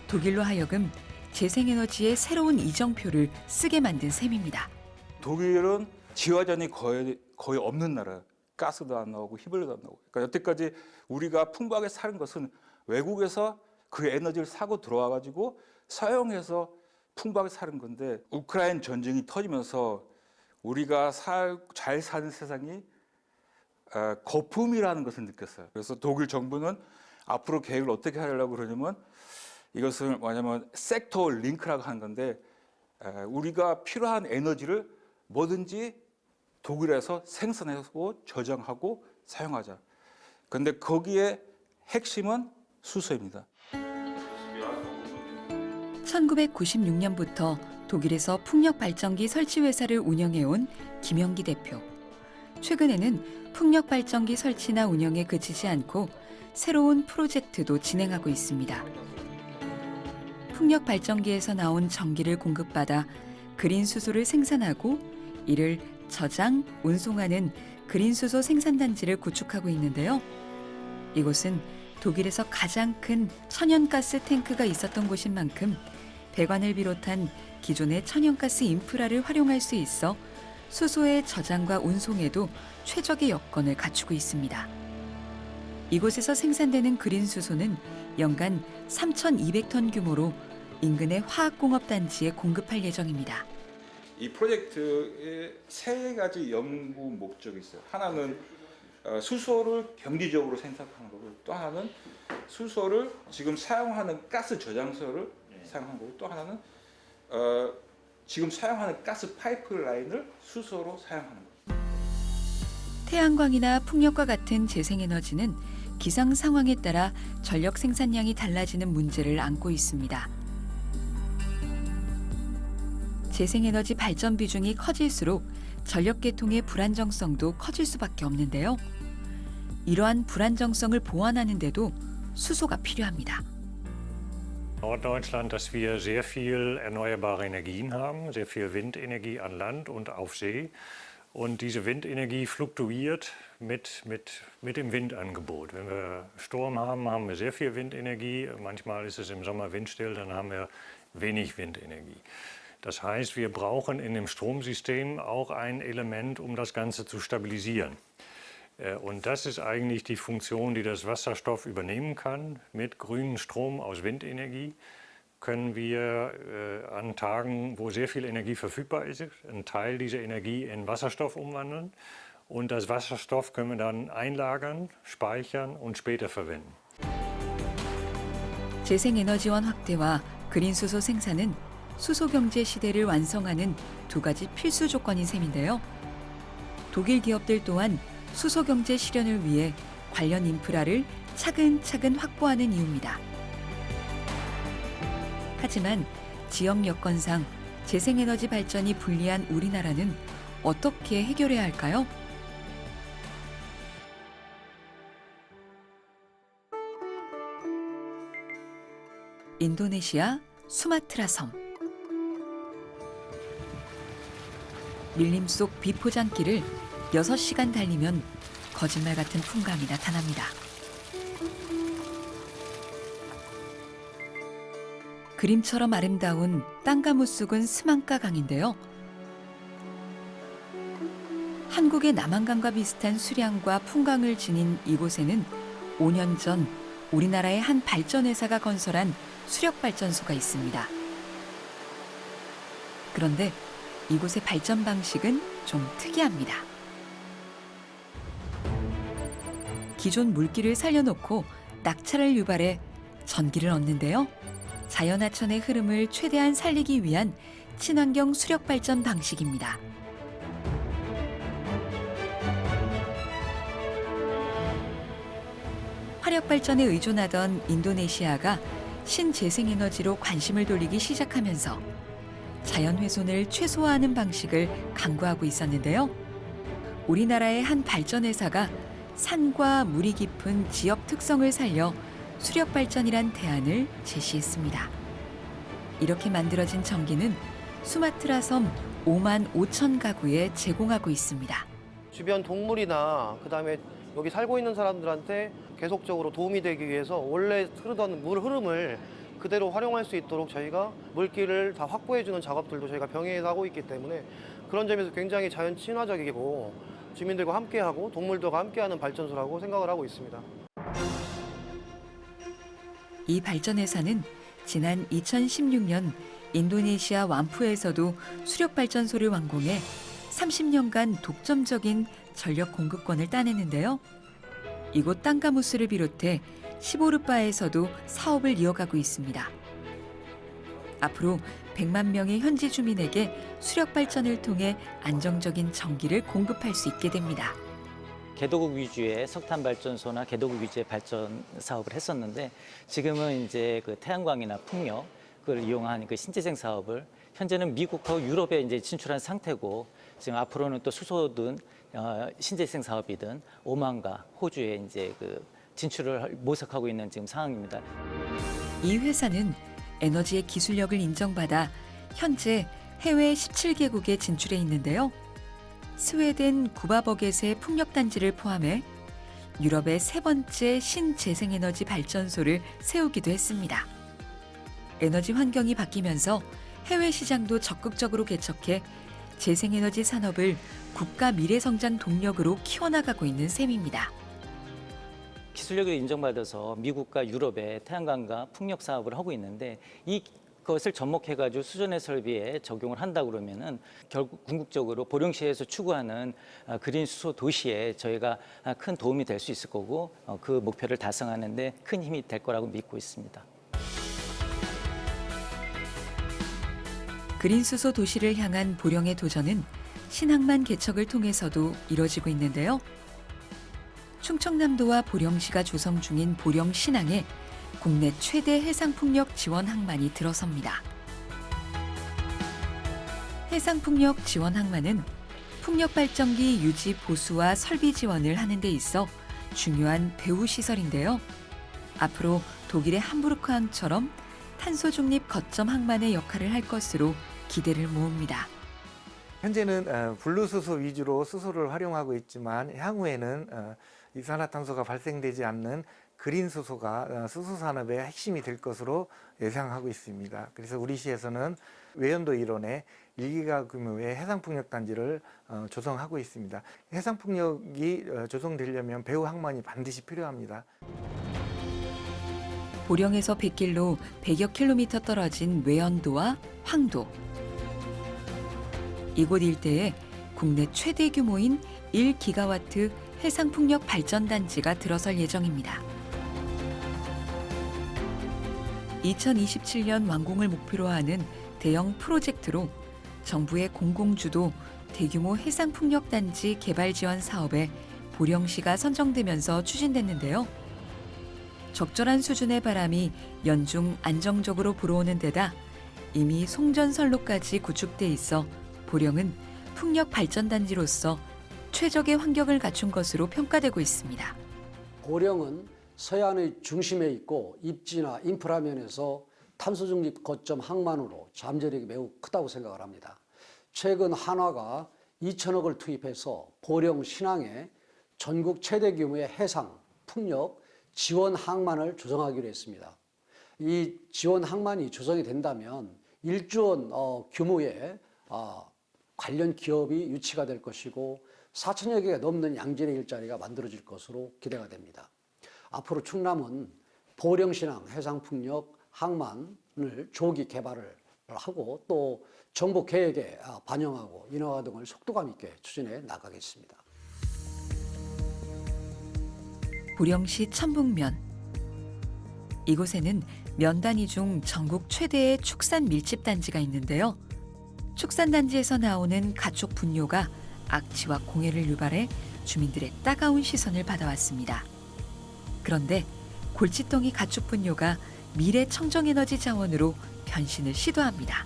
독일로 하여금 재생에너지의 새로운 이정표를 쓰게 만든 셈입니다. 독일은 지화전이 거의 없는 나라예요. 가스도 안 나오고 휘발유도 안 나오고. 그러니까 여태까지 우리가 풍부하게 사는 것은 외국에서 그 에너지를 사고 들어와 가지고 사용해서 풍부하게 사는 건데 우크라이나 전쟁이 터지면서 우리가 잘 사는 세상이 거품이라는 것을 느꼈어요. 그래서 독일 정부는 앞으로 계획을 어떻게 하려고 그러냐면 이것을 뭐냐면 섹터 링크라고 하는 건데 우리가 필요한 에너지를 뭐든지 독일에서 생산하고 저장하고 사용하자. 그런데 거기에 핵심은 수소입니다. 1996년부터 독일에서 풍력 발전기 설치 회사를 운영해온 김영기 대표. 최근에는 풍력 발전기 설치나 운영에 그치지 않고 새로운 프로젝트도 진행하고 있습니다. 풍력 발전기에서 나온 전기를 공급받아 그린 수소를 생산하고 이를 저장, 운송하는 그린 수소 생산단지를 구축하고 있는데요. 이곳은 독일에서 가장 큰 천연가스 탱크가 있었던 곳인 만큼 배관을 비롯한 기존의 천연가스 인프라를 활용할 수 있어 수소의 저장과 운송에도 최적의 여건을 갖추고 있습니다. 이곳에서 생산되는 그린 수소는 연간 3,200톤 규모로 인근의 화학공업단지에 공급할 예정입니다. 이 프로젝트에 세 가지 연구 목적이 있어요. 하나는 수소를 경제적으로 생산하는 거고, 또 하나는 수소를 지금 사용하는 가스 저장소를 사용하는 거고, 또 하나는 지금 사용하는 가스 파이프라인을 수소로 사용하는 거예요. 태양광이나 풍력과 같은 재생에너지는 기상 상황에 따라 전력 생산량이 달라지는 문제를 안고 있습니다. 재생에너지 발전 비중이 커질수록 전력 계통의 불안정성도 커질 수밖에 없는데요. 이러한 불안정성을 보완하는 데도 수소가 필요합니다. Norddeutschland, dass wir sehr viel erneuerbare Energien haben, sehr viel Windenergie an Land und auf See. Und diese Windenergie fluktuiert mit dem Windangebot. Wenn wir Sturm haben, haben wir sehr viel Windenergie. Manchmal ist es im Sommer windstill, dann haben wir wenig Windenergie. Das heißt, wir brauchen in dem Stromsystem auch ein Element, um das Ganze zu stabilisieren. Und das ist eigentlich die Funktion, die das Wasserstoff übernehmen kann. Mit grünem Strom aus Windenergie können wir an Tagen, wo sehr viel Energie verfügbar ist, einen Teil dieser Energie in Wasserstoff umwandeln. Und das Wasserstoff können wir dann einlagern, speichern und später verwenden. 재생에너지원 확대와 그린 수소 생산은 수소 경제 시대를 완성하는 두 가지 필수 조건인 셈인데요. 독일 기업들 또한 수소 경제 실현을 위해 관련 인프라를 차근차근 확보하는 이유입니다. 하지만 지역 여건상 재생에너지 발전이 불리한 우리나라는 어떻게 해결해야 할까요? 인도네시아 수마트라 섬. 밀림 속 비포장길을 6시간 달리면 거짓말 같은 풍광이 나타납니다. 그림처럼 아름다운 땅가무 쑥은 스만가 강인데요. 한국의 남한강과 비슷한 수량과 풍광을 지닌 이곳에는 5년 전 우리나라의 한 발전회사가 건설한 수력발전소가 있습니다. 그런데 이곳의 발전 방식은 좀 특이합니다. 기존 물기를 살려놓고 낙차를 유발해 전기를 얻는데요. 자연하천의 흐름을 최대한 살리기 위한 친환경 수력발전 방식입니다. 화력발전에 의존하던 인도네시아가 신재생에너지로 관심을 돌리기 시작하면서 자연훼손을 최소화하는 방식을 강구하고 있었는데요. 우리나라의 한 발전회사가 산과 물이 깊은 지역 특성을 살려 수력발전이란 대안을 제시했습니다. 이렇게 만들어진 전기는 수마트라 섬 5만 5천 가구에 제공하고 있습니다. 주변 동물이나 그다음에 여기 살고 있는 사람들한테 계속적으로 도움이 되기 위해서 원래 흐르던 물 흐름을 그대로 활용할 수 있도록 저희가 물길을 다 확보해주는 작업들도 저희가 병행해서 하고 있기 때문에 그런 점에서 굉장히 자연 친화적이고 주민들과 함께하고 동물들과 함께하는 발전소라고 생각을 하고 있습니다. 이 발전회사는 지난 2016년 인도네시아 완푸에서도 수력발전소를 완공해 30년간 독점적인 전력 공급권을 따내는데요. 이곳 땅가무스를 비롯해 시보르바에서도 사업을 이어가고 있습니다. 앞으로 100만 명의 현지 주민에게 수력 발전을 통해 안정적인 전기를 공급할 수 있게 됩니다. 개도국 위주의 석탄 발전소나 개도국 위주의 발전 사업을 했었는데 지금은 이제 그 태양광이나 풍력을 이용한 그 신재생 사업을 현재는 미국하고 유럽에 이제 진출한 상태고 지금 앞으로는 또 수소든 신재생 사업이든 오만과 호주에 이제 그 진출을 모색하고 있는 지금 상황입니다. 이 회사는 에너지의 기술력을 인정받아 현재 해외 17개국에 진출해 있는데요. 스웨덴 구바버겟의 풍력단지를 포함해 유럽의 세 번째 신재생에너지 발전소를 세우기도 했습니다. 에너지 환경이 바뀌면서 해외 시장도 적극적으로 개척해 재생에너지 산업을 국가 미래성장 동력으로 키워나가고 있는 셈입니다. 기술력을 인정받아서 미국과 유럽의 태양광과 풍력 사업을 하고 있는데 이것을 접목해가지고 수전의 설비에 적용을 한다 그러면은 결국 궁극적으로 보령시에서 추구하는 그린 수소 도시에 저희가 큰 도움이 될 수 있을 거고 그 목표를 달성하는데 큰 힘이 될 거라고 믿고 있습니다. 그린 수소 도시를 향한 보령의 도전은 신항만 개척을 통해서도 이뤄지고 있는데요. 충청남도와 보령시가 조성 중인 보령 신항에 국내 최대 해상풍력 지원 항만이 들어섭니다. 해상풍력 지원 항만은 풍력 발전기 유지 보수와 설비 지원을 하는 데 있어 중요한 배후 시설인데요. 앞으로 독일의 함부르크항처럼 탄소 중립 거점 항만의 역할을 할 것으로 기대를 모읍니다. 현재는 분리수소 위주로 수소를 활용하고 있지만 향후에는 이산화탄소가 발생되지 않는 그린 수소가 수소 산업의 핵심이 될 것으로 예상하고 있습니다. 그래서 우리 시에서는 외연도 일원에 1기가 규모의 해상풍력 단지를 조성하고 있습니다. 해상풍력이 조성되려면 배후 항만이 반드시 필요합니다. 보령에서 100길로 100여 킬로미터 떨어진 외연도와 황도. 이곳 일대에 국내 최대 규모인 1기가와트 해상풍력 발전단지가 들어설 예정입니다. 2027년 완공을 목표로 하는 대형 프로젝트로 정부의 공공주도 대규모 해상풍력단지 개발 지원 사업에 보령시가 선정되면서 추진됐는데요. 적절한 수준의 바람이 연중 안정적으로 불어오는 데다 이미 송전선로까지 구축돼 있어 보령은 풍력 발전단지로서 최적의 환경을 갖춘 것으로 평가되고 있습니다. 보령은 서해안의 중심에 있고 입지나 인프라 면에서 탄소 중립 거점 항만으로 잠재력이 매우 크다고 생각을 합니다. 최근 한화가 2천억을 투입해서 보령 신항에 전국 최대 규모의 해상, 풍력 지원 항만을 조성하기로 했습니다. 이 지원 항만이 조성이 된다면 1조 원 규모의 관련 기업이 유치가 될 것이고 4천여 개가 넘는 양질의 일자리가 만들어질 것으로 기대가 됩니다. 앞으로 충남은 보령신항 해상풍력 항만을 조기 개발을 하고 또 정부 계획에 반영하고 인허가 등을 속도감 있게 추진해 나가겠습니다. 보령시 천북면. 이곳에는 면 단위 중 전국 최대의 축산 밀집 단지가 있는데요. 축산 단지에서 나오는 가축 분뇨가 악취와 공해를 유발해 주민들의 따가운 시선을 받아왔습니다. 그런데 골칫덩이 가축 분뇨가 미래 청정에너지 자원으로 변신을 시도합니다.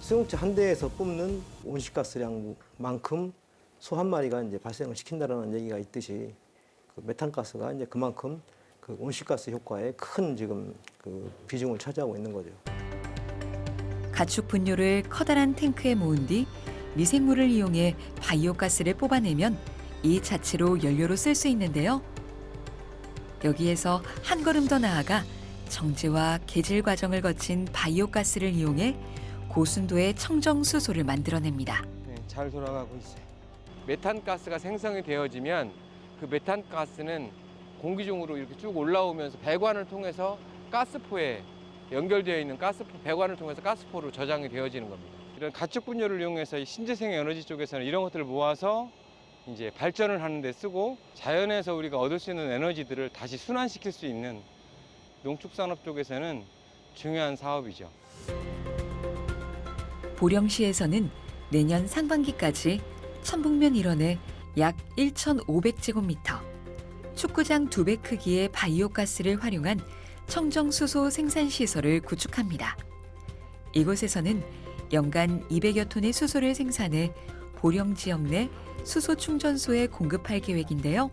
수용체 한 대에서 뿜는 온실가스량만큼 소 한 마리가 이제 발생을 시킨다는 얘기가 있듯이 그 메탄가스가 이제 그만큼 그 온실가스 효과에 큰 지금 그 비중을 차지하고 있는 거죠. 가축 분뇨를 커다란 탱크에 모은 뒤 미생물을 이용해 바이오가스를 뽑아내면 이 자체로 연료로 쓸 수 있는데요. 여기에서 한 걸음 더 나아가 정제와 개질 과정을 거친 바이오가스를 이용해 고순도의 청정수소를 만들어냅니다. 네, 잘 돌아가고 있어요. 메탄가스가 생성이 되어지면 그 메탄가스는 공기 중으로 이렇게 쭉 올라오면서 배관을 통해서 가스포에 연결되어 있는 가스포 배관을 통해서 가스포로 저장이 되어지는 겁니다. 이런 가축 분뇨를 이용해서 신재생 에너지 쪽에서는 이런 것들을 모아서 이제 발전을 하는 데 쓰고 자연에서 우리가 얻을 수 있는 에너지들을 다시 순환시킬 수 있는 농축산업 쪽에서는 중요한 사업이죠. 보령시에서는 내년 상반기까지 천북면 일원에 약 1,500제곱미터, 축구장 2배 크기의 바이오가스를 활용한 청정수소 생산시설을 구축합니다. 이곳에서는 연간 200여 톤의 수소를 생산해 보령 지역 내 수소 충전소에 공급할 계획인데요.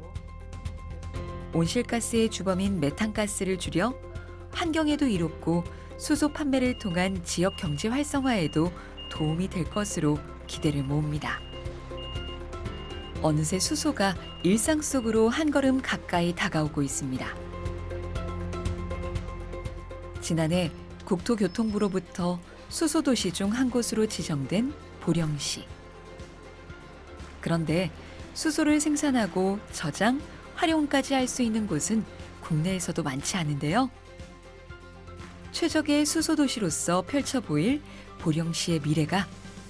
온실가스의 주범인 메탄가스를 줄여 환경에도 이롭고 수소 판매를 통한 지역 경제 활성화에도 도움이 될 것으로 기대를 모읍니다. 어느새 수소가 일상 속으로 한 걸음 가까이 다가오고 있습니다. 지난해 국토교통부로부터 수소도시 중 한 곳으로 지정된 보령시. 그런데 수소를 생산하고 저장, 활용까지 할 수 있는 곳은 국내에서도 많지 않은데요. 최적의 수소도시로서 펼쳐 보일 보령시의 미래가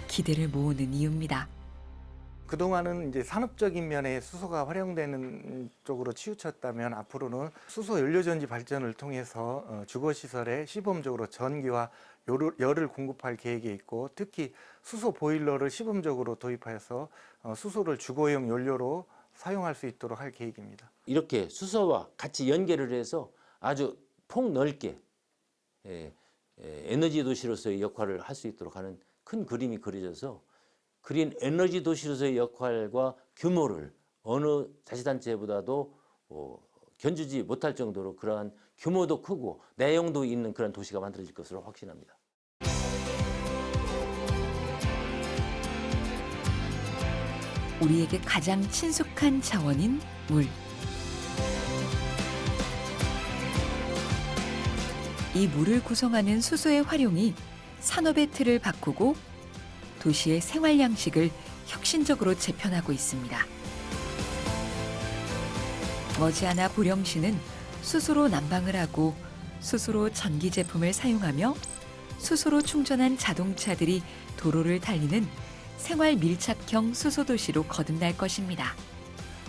기대를 모으는 이유입니다. 그동안은 이제 산업적인 면에 수소가 활용되는 쪽으로 치우쳤다면 앞으로는 수소 연료전지 발전을 통해서 주거시설에 시범적으로 전기와 열을 공급할 계획이 있고, 특히 수소 보일러를 시범적으로 도입하여서 수소를 주거용 연료로 사용할 수 있도록 할 계획입니다. 이렇게 수소와 같이 연계를 해서 아주 폭넓게 에너지 도시로서의 역할을 할 수 있도록 하는 큰 그림이 그려져서 그린 에너지 도시로서의 역할과 규모를 어느 자치단체보다도 견주지 못할 정도로 그러한 규모도 크고 내용도 있는 그런 도시가 만들어질 것으로 확신합니다. 우리에게 가장 친숙한 자원인 물. 이 물을 구성하는 수소의 활용이 산업의 틀을 바꾸고 도시의 생활 양식을 혁신적으로 재편하고 있습니다. 머지않아 보령시는 수소로 난방을 하고 수소로 전기 제품을 사용하며 수소로 충전한 자동차들이 도로를 달리는 생활 밀착형 수소도시로 거듭날 것입니다.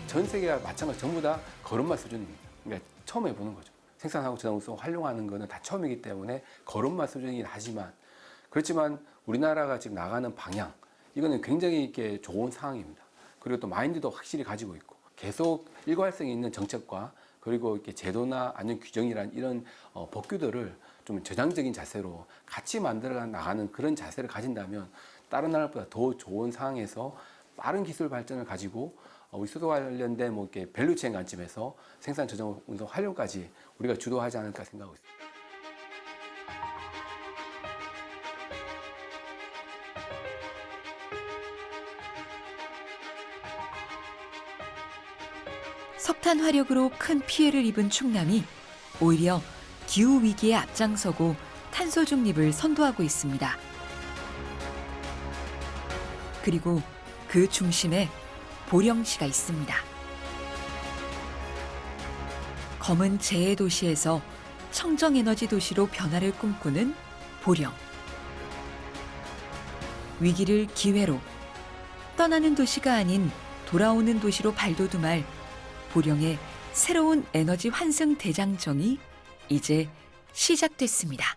전 세계가 마찬가지 전부 다 걸음마 수준입니다. 그러니까 처음 해보는 거죠. 생산하고 저장소 활용하는 거는 다 처음이기 때문에 걸음마 수준이긴 하지만, 그렇지만 우리나라가 지금 나가는 방향, 이거는 굉장히 이렇게 좋은 상황입니다. 그리고 또 마인드도 확실히 가지고 있고 계속 일관성이 있는 정책과 그리고 이렇게 제도나 아니면 규정이란 이런 법규들을 좀 저장적인 자세로 같이 만들어 나가는 그런 자세를 가진다면 다른 나라보다 더 좋은 상황에서 빠른 기술 발전을 가지고 우리 수소 관련된 뭐 이렇게 밸류체인 관점에서 생산, 저장, 운송, 활용까지 우리가 주도하지 않을까 생각하고 있습니다. 석탄 화력으로 큰 피해를 입은 충남이 오히려 기후 위기에 앞장서고 탄소 중립을 선도하고 있습니다. 그리고 그 중심에 보령시가 있습니다. 검은 재해 도시에서 청정 에너지 도시로 변화를 꿈꾸는 보령. 위기를 기회로, 떠나는 도시가 아닌 돌아오는 도시로 발돋움할 보령의 새로운 에너지 환승 대장정이 이제 시작됐습니다.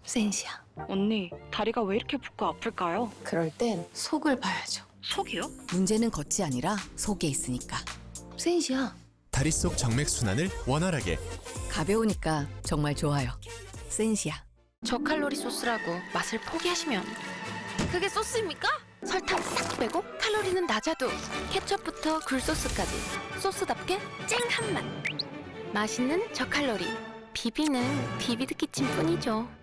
센시야. 언니, 다리가 왜 이렇게 붓고 아플까요? 그럴 땐 속을 봐야죠. 속이요? 문제는 겉이 아니라 속에 있으니까. 센시야. 다리 속 정맥 순환을 원활하게. 가벼우니까 정말 좋아요. 센시야. 저칼로리 소스라고 맛을 포기하시면 그게 소스입니까? 설탕 싹 빼고 칼로리는 낮아도 케첩부터 굴소스까지 소스답게 쨍 한 맛. 맛있는 저칼로리. 비비는 비비드 키친뿐이죠.